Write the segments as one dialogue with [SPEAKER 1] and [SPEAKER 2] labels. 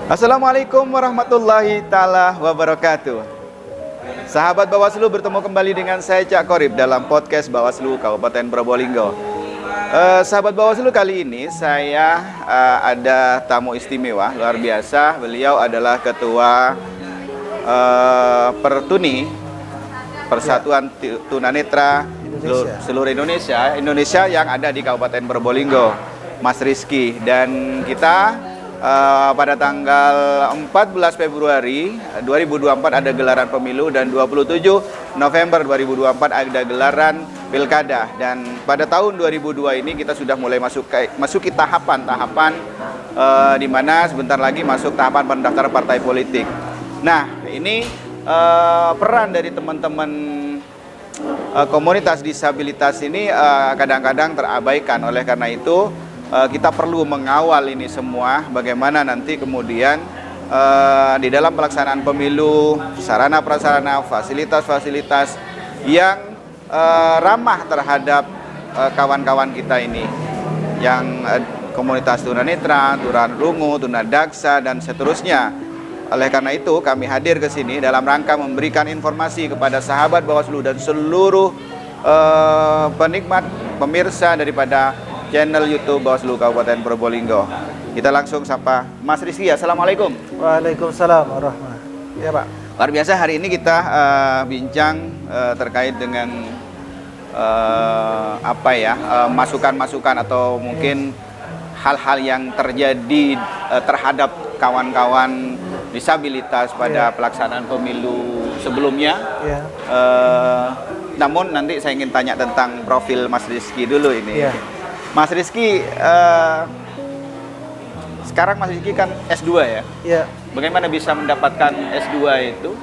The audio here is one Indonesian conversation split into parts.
[SPEAKER 1] Assalamualaikum warahmatullahi ta'ala wabarakatuh. Sahabat Bawaslu, bertemu kembali dengan saya Cak Korib dalam podcast Bawaslu Kabupaten Probolinggo. Sahabat Bawaslu, kali ini saya ada tamu istimewa luar biasa. Beliau adalah Ketua Pertuni Persatuan Tunanetra seluruh Indonesia yang ada di Kabupaten Probolinggo, Mas Rizky. Dan kita pada tanggal 14 Februari 2024 ada gelaran pemilu, dan 27 November 2024 ada gelaran pilkada. Dan pada tahun 2002 ini kita sudah mulai masuki tahapan-tahapan di mana sebentar lagi masuk tahapan pendaftaran partai politik. Nah, ini peran dari teman-teman komunitas disabilitas ini kadang-kadang terabaikan. Oleh karena itu kita perlu mengawal ini semua, bagaimana nanti kemudian di dalam pelaksanaan pemilu, sarana prasarana, fasilitas-fasilitas yang ramah terhadap kawan-kawan kita ini, yang komunitas tunanetra, tunarungu, tunadaksa, dan seterusnya. Oleh karena itu kami hadir ke sini dalam rangka memberikan informasi kepada sahabat Bawaslu dan seluruh penikmat, pemirsa daripada channel YouTube Bawaslu Kabupaten Probolinggo. Kita langsung sapa Mas Rizky. Assalamualaikum.
[SPEAKER 2] Waalaikumsalam warahmatullahi. Ya Pak.
[SPEAKER 1] Luar biasa, hari ini kita bincang terkait dengan masukan-masukan atau mungkin hal-hal yang terjadi terhadap kawan-kawan disabilitas pada pelaksanaan pemilu sebelumnya. Namun nanti saya ingin tanya tentang profil Mas Rizky dulu ini. Mas Rizky, sekarang Mas Rizky kan S2 ya?
[SPEAKER 2] Iya.
[SPEAKER 1] Bagaimana bisa mendapatkan S2 itu?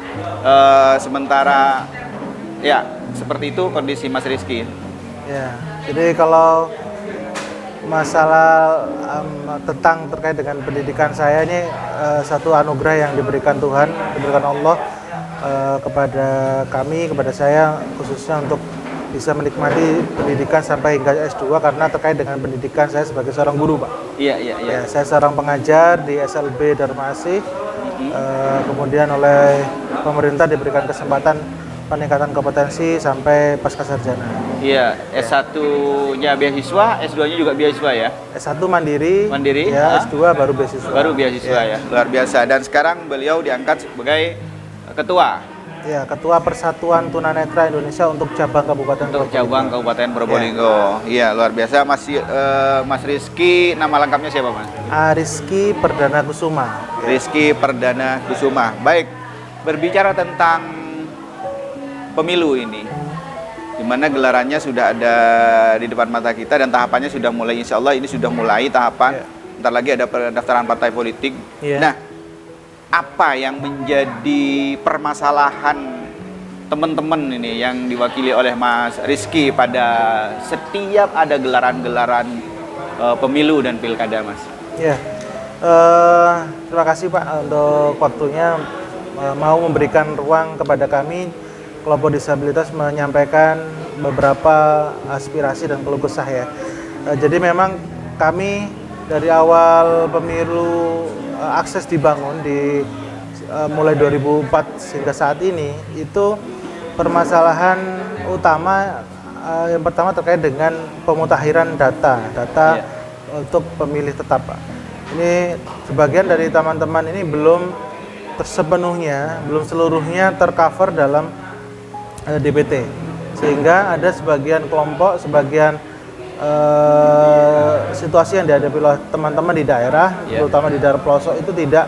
[SPEAKER 1] Sementara ya seperti itu kondisi Mas Rizky.
[SPEAKER 2] Ya, jadi kalau masalah terkait dengan pendidikan saya ini satu anugerah yang diberikan Tuhan, diberikan Allah kepada kami, kepada saya khususnya untuk bisa menikmati pendidikan sampai hingga S2 karena terkait dengan pendidikan saya sebagai seorang guru, Pak.
[SPEAKER 1] Iya.
[SPEAKER 2] Ya, saya seorang pengajar di SLB Dharma Asih. Kemudian oleh pemerintah diberikan kesempatan peningkatan kompetensi sampai pasca sarjana.
[SPEAKER 1] Iya, S1-nya beasiswa, S2-nya juga beasiswa ya?
[SPEAKER 2] S1 mandiri. Ya, S2 baru beasiswa.
[SPEAKER 1] Baru beasiswa ya. Luar biasa. Dan sekarang beliau diangkat sebagai ketua.
[SPEAKER 2] Ya, Ketua Persatuan Tunanetra Indonesia untuk cabang Kabupaten
[SPEAKER 1] Untuk cabang Kabupaten Probolinggo. Iya, luar biasa. Mas Rizky, nama lengkapnya siapa, Mas?
[SPEAKER 2] Rizky Perdana Kusuma.
[SPEAKER 1] Rizky Perdana Kusuma. Baik, berbicara tentang pemilu ini, di mana gelarannya sudah ada di depan mata kita dan tahapannya sudah mulai, insya Allah ini sudah mulai tahapan. Bentar lagi ada pendaftaran partai politik. Nah, apa yang menjadi permasalahan teman-teman ini yang diwakili oleh Mas Rizky pada setiap ada gelaran-gelaran pemilu dan pilkada, Mas? Ya,
[SPEAKER 2] terima kasih Pak untuk waktunya mau memberikan ruang kepada kami kelompok disabilitas menyampaikan beberapa aspirasi dan keluh kesah ya. Jadi memang kami dari awal pemilu akses dibangun mulai 2004 hingga saat ini, itu permasalahan utama yang pertama terkait dengan pemutakhiran data untuk pemilih tetap, Pak. Ini sebagian dari teman-teman ini belum seluruhnya tercover dalam DPT, sehingga ada sebagian kelompok, sebagian situasi yang dihadapi oleh teman-teman di daerah, terutama di daerah pelosok, itu tidak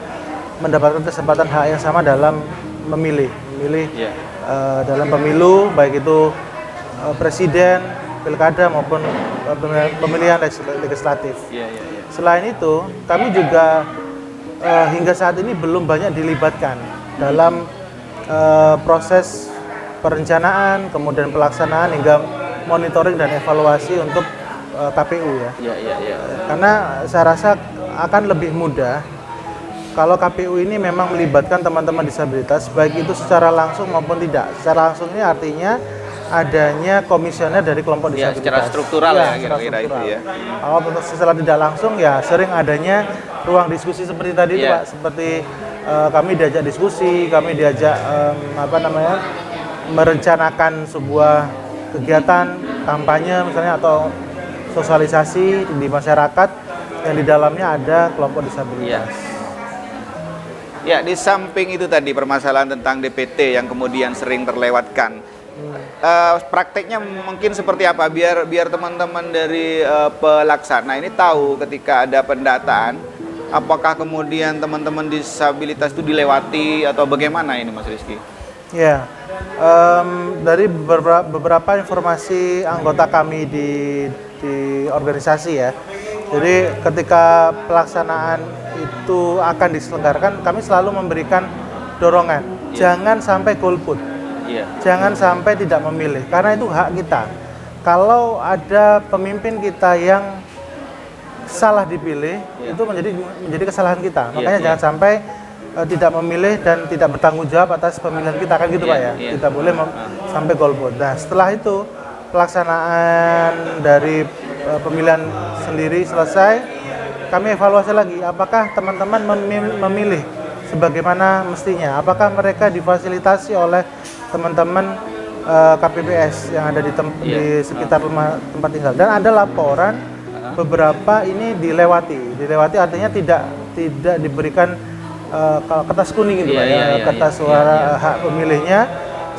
[SPEAKER 2] mendapatkan kesempatan hak yang sama dalam memilih dalam pemilu, baik itu presiden, pilkada maupun pemilihan legislatif. Selain itu, kami juga hingga saat ini belum banyak dilibatkan dalam proses perencanaan, kemudian pelaksanaan hingga monitoring dan evaluasi untuk KPU ya. Karena saya rasa akan lebih mudah kalau KPU ini memang melibatkan teman-teman disabilitas, baik itu secara langsung maupun tidak. Secara langsung ini artinya adanya komisioner dari kelompok disabilitas.
[SPEAKER 1] Secara struktural ya, kira-kira itu ya.
[SPEAKER 2] Kalau secara tidak langsung ya sering adanya ruang diskusi seperti tadi itu Pak, seperti kami diajak diskusi, kami diajak merencanakan sebuah kegiatan kampanye misalnya atau sosialisasi di masyarakat yang di dalamnya ada kelompok disabilitas.
[SPEAKER 1] Ya, di samping itu tadi permasalahan tentang DPT yang kemudian sering terlewatkan. Prakteknya mungkin seperti apa biar teman-teman dari pelaksana ini tahu ketika ada pendataan, apakah kemudian teman-teman disabilitas itu dilewati atau bagaimana ini Mas Rizky?
[SPEAKER 2] Ya, dari beberapa informasi anggota kami di organisasi ya. Jadi ketika pelaksanaan itu akan diselenggarakan, kami selalu memberikan dorongan, jangan sampai golput, jangan sampai tidak memilih, karena itu hak kita. Kalau ada pemimpin kita yang salah dipilih, itu menjadi kesalahan kita. Makanya jangan sampai tidak memilih dan tidak bertanggung jawab atas pemilihan kita, kan gitu Pak ya. Tidak boleh sampai golput. Nah, setelah itu pelaksanaan dari pemilihan sendiri selesai, kami evaluasi lagi apakah teman-teman memilih sebagaimana mestinya, apakah mereka difasilitasi oleh teman-teman KPPS yang ada di sekitar rumah tempat tinggal. Dan ada laporan beberapa ini dilewati artinya tidak diberikan kertas kuning gitu kertas suara hak pemilihnya,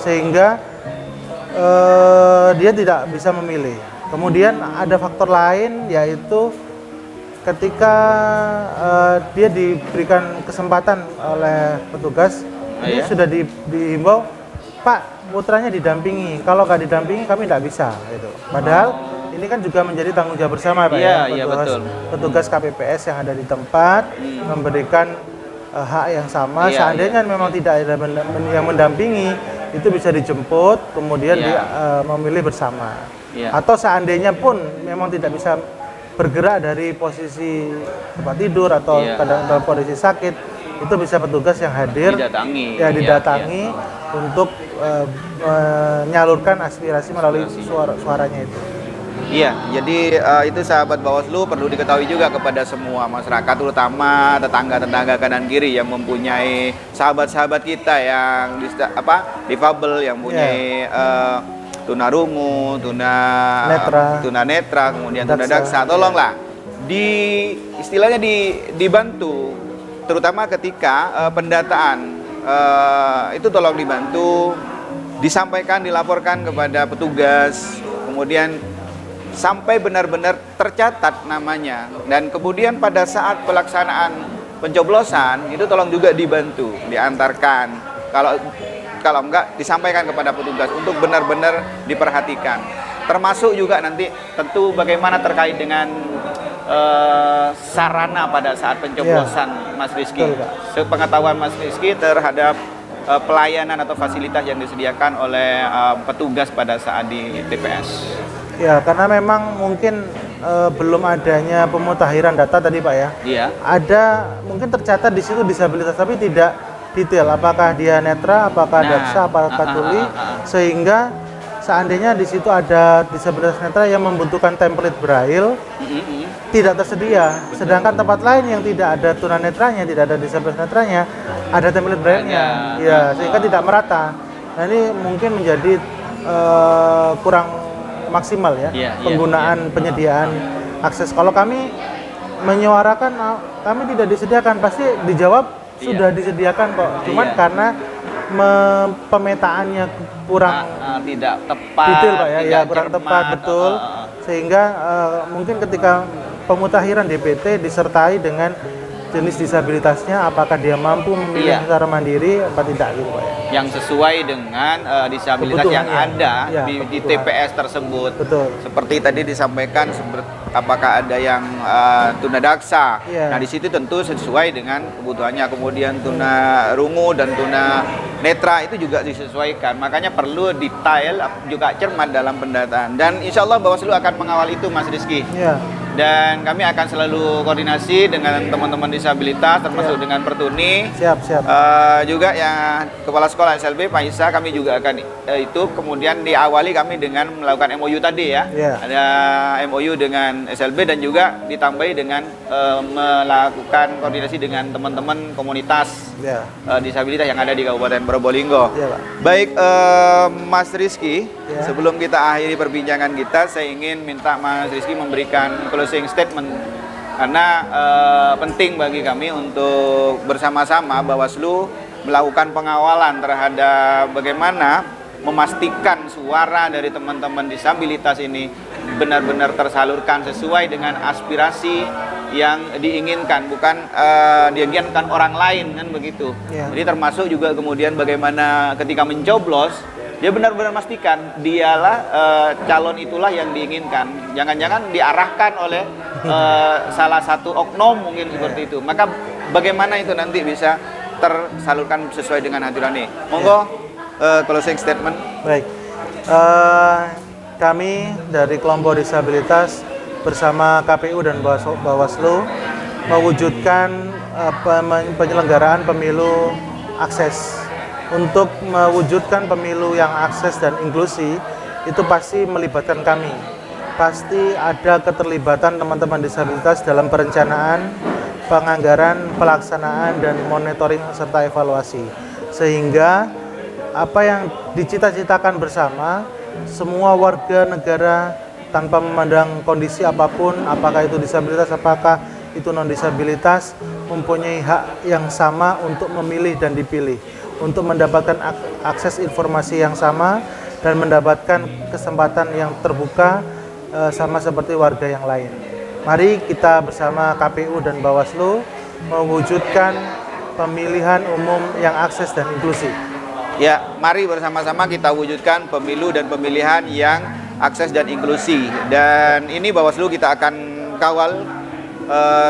[SPEAKER 2] sehingga dia tidak bisa memilih. Kemudian ada faktor lain, yaitu ketika dia diberikan kesempatan oleh petugas, ini sudah dihimbau, Pak, putranya didampingi, kalau nggak didampingi kami tidak bisa gitu. Padahal ini kan juga menjadi tanggung jawab bersama Pak petugas KPPS yang ada di tempat memberikan hak yang sama. Seandainya memang tidak ada yang mendampingi, itu bisa dijemput kemudian memilih bersama. Atau seandainya pun memang tidak bisa bergerak dari posisi tempat tidur atau dalam kondisi sakit, itu bisa petugas yang hadir didatangi untuk menyalurkan aspirasi melalui suaranya itu.
[SPEAKER 1] Iya, jadi itu sahabat Bawaslu perlu diketahui juga kepada semua masyarakat, terutama tetangga-tetangga kanan kiri yang mempunyai sahabat-sahabat kita yang difabel, yang mempunyai tunarungu, tunanetra, kemudian tunadaksa. Tolonglah istilahnya dibantu, terutama ketika pendataan itu tolong dibantu, disampaikan, dilaporkan kepada petugas, kemudian sampai benar-benar tercatat namanya, dan kemudian pada saat pelaksanaan pencoblosan itu tolong juga dibantu, diantarkan, kalau enggak disampaikan kepada petugas untuk benar-benar diperhatikan. Termasuk juga nanti tentu bagaimana terkait dengan sarana pada saat pencoblosan Mas Rizky. Sepengetahuan Mas Rizky terhadap pelayanan atau fasilitas yang disediakan oleh petugas pada saat di TPS.
[SPEAKER 2] Ya, karena memang mungkin belum adanya pemutakhiran data tadi Pak ya. Iya. Ada mungkin tercatat di situ disabilitas tapi tidak detail, apakah dia netra, apakah daksa, apakah tuli, sehingga seandainya di situ ada disabilitas netra yang membutuhkan template braille, tidak tersedia. Sedangkan tempat lain yang tidak ada tunanetranya, tidak ada disabilitas netranya, ada template braille-nya. Ya, sehingga tidak merata. Nah, ini mungkin menjadi kurang maksimal ya, penggunaan penyediaan akses. Kalau kami menyuarakan kami tidak disediakan, pasti dijawab sudah disediakan kok. Cuman karena pemetaannya kurang
[SPEAKER 1] tidak tepat,
[SPEAKER 2] detail Pak ya, kurang tepat betul. Sehingga mungkin ketika pemutakhiran DPT disertai dengan jenis disabilitasnya, apakah dia mampu memilih secara mandiri apa tidak gitu Pak ya.
[SPEAKER 1] Yang sesuai dengan disabilitas yang ada di TPS tersebut.
[SPEAKER 2] Betul.
[SPEAKER 1] Seperti tadi disampaikan, apakah ada yang tunadaksa. Nah, di situ tentu sesuai dengan kebutuhannya. Kemudian tunarungu dan tunanetra itu juga disesuaikan. Makanya perlu detail juga cermat dalam pendataan. Dan insya Allah Bawaslu akan mengawal itu Mas Rizky. dan kami akan selalu koordinasi dengan teman-teman disabilitas termasuk dengan Pertuni.
[SPEAKER 2] Siap.
[SPEAKER 1] Juga yang Kepala Sekolah SLB Pak Isa, kami juga akan itu kemudian diawali kami dengan melakukan MOU tadi ya. Ada MOU dengan SLB dan juga ditambahi dengan melakukan koordinasi dengan teman-teman komunitas disabilitas yang ada di Kabupaten Probolinggo. Baik, Mas Rizky, sebelum kita akhiri perbincangan kita, saya ingin minta Mas Rizky memberikan closing statement karena penting bagi kami untuk bersama-sama Bawaslu melakukan pengawalan terhadap bagaimana memastikan suara dari teman-teman disabilitas ini benar-benar tersalurkan sesuai dengan aspirasi yang diinginkan, bukan diinginkan orang lain kan begitu. Jadi termasuk juga kemudian bagaimana ketika mencoblos dia benar-benar memastikan dialah calon itulah yang diinginkan. Jangan-jangan diarahkan oleh salah satu oknum mungkin seperti itu. Maka bagaimana itu nanti bisa tersalurkan sesuai dengan hati nurani. Monggo closing statement.
[SPEAKER 2] Baik. Kami dari kelompok disabilitas bersama KPU dan Bawaslu mewujudkan penyelenggaraan pemilu akses. Untuk mewujudkan pemilu yang akses dan inklusi itu pasti melibatkan kami. Pasti ada keterlibatan teman-teman disabilitas dalam perencanaan, penganggaran, pelaksanaan, dan monitoring serta evaluasi. Sehingga apa yang dicita-citakan bersama, semua warga negara tanpa memandang kondisi apapun, apakah itu disabilitas, apakah itu non-disabilitas, mempunyai hak yang sama untuk memilih dan dipilih, untuk mendapatkan akses informasi yang sama dan mendapatkan kesempatan yang terbuka sama seperti warga yang lain. Mari kita bersama KPU dan Bawaslu mewujudkan pemilihan umum yang akses dan inklusif.
[SPEAKER 1] Ya, mari bersama-sama kita wujudkan pemilu dan pemilihan yang akses dan inklusi. Dan ini Bawaslu kita akan kawal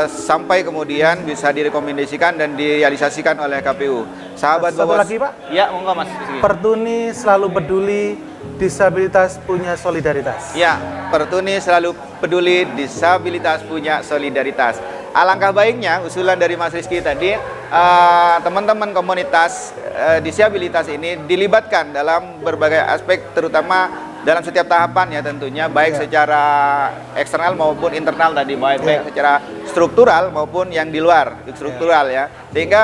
[SPEAKER 1] sampai kemudian bisa direkomendasikan dan direalisasikan oleh KPU. Sahabat
[SPEAKER 2] Satu
[SPEAKER 1] Bawaslu.
[SPEAKER 2] lagi Pak.
[SPEAKER 1] Ya, monggo Mas.
[SPEAKER 2] Pertuni selalu peduli, disabilitas punya solidaritas.
[SPEAKER 1] Ya, Pertuni selalu peduli, disabilitas punya solidaritas. Alangkah baiknya usulan dari Mas Rizky tadi, teman-teman komunitas disabilitas ini dilibatkan dalam berbagai aspek, terutama dalam setiap tahapan ya tentunya, baik secara eksternal maupun internal tadi, baik secara struktural maupun yang di luar struktural ya, sehingga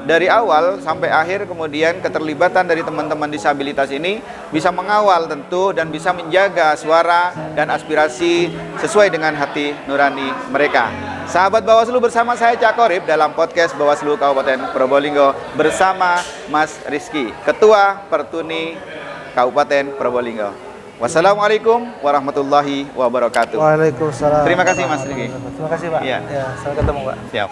[SPEAKER 1] dari awal sampai akhir kemudian keterlibatan dari teman-teman disabilitas ini bisa mengawal tentu dan bisa menjaga suara dan aspirasi sesuai dengan hati nurani mereka. Sahabat Bawaslu, bersama saya Cak Korib dalam podcast Bawaslu Kabupaten Probolinggo bersama Mas Rizky, Ketua Pertuni Kabupaten Probolinggo. Wassalamualaikum warahmatullahi wabarakatuh.
[SPEAKER 2] Waalaikumsalam.
[SPEAKER 1] Terima kasih Mas Rizky.
[SPEAKER 2] Terima kasih Pak.
[SPEAKER 1] Ya.
[SPEAKER 2] Sampai ketemu Pak.
[SPEAKER 1] Siap.